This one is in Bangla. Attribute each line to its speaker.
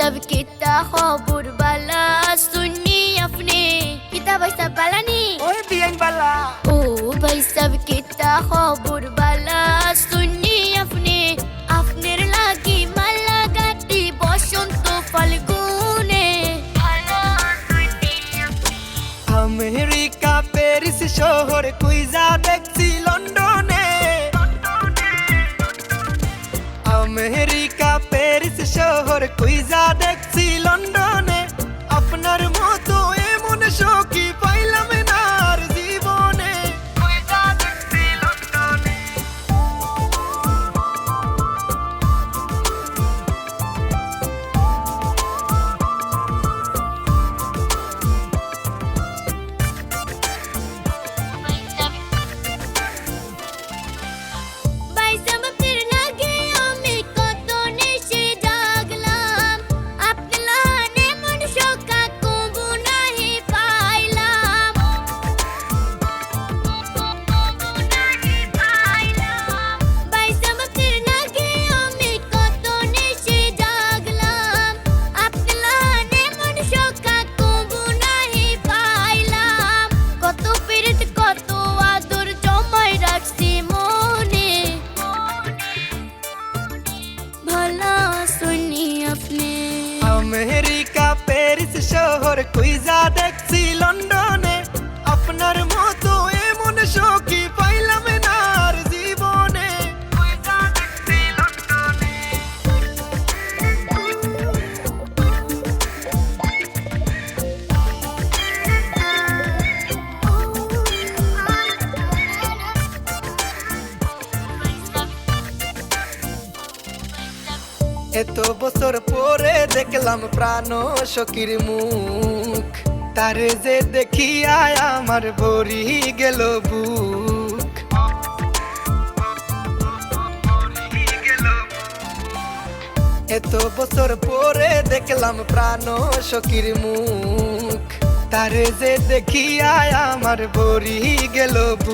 Speaker 1: सब कितना खबर बाला सुनी अपने कितना भाई सब बाला नी
Speaker 2: ओए बियन बाला
Speaker 1: ओ भाई सब कितना खबर बाला सुनी अपने अपने लागी माला गाती बसंत फाल्गुने
Speaker 2: আমেরিকা প্যারিস শহর কুইজা দেখছি লন্ডনে আমেরিকা প্যারিস শহর কুইজা দেখছি লন্ডনে আপনার মতো এমন সখী পাইলাম না আর জীবনে কুইজা দেখছি লন্ডনে
Speaker 1: भाई सब तेरे लागे हमें कतो नेशे जागलाम अपने लाने मनुष्यों का कुंभू नहीं पाइलाम भाई सब तेरे लागे हमें कतो नेशे जागलाम अपने लाने मनुष्यों का कुंभू नहीं पाइलाम कतो पीड़ित कतो आदर जमाई राखছি মনে भला सुनी अपने
Speaker 2: আমেরিকা প্যারিস শহর কুইজা দেখছি লন্ডনে আপনার মতো এমন সখী পাইলাম না আর জীবনে কুইজা দেখছি লন্ডনে এত বছর পরে দেখলাম প্রাণ সখীর মুখ তারে যে দেখিয়া আমার ভরি গেল বুক এত বছর পরে দেখলাম প্রাণ সখীর মুখ তারে যে দেখিয়া আমার ভরি গেল বুক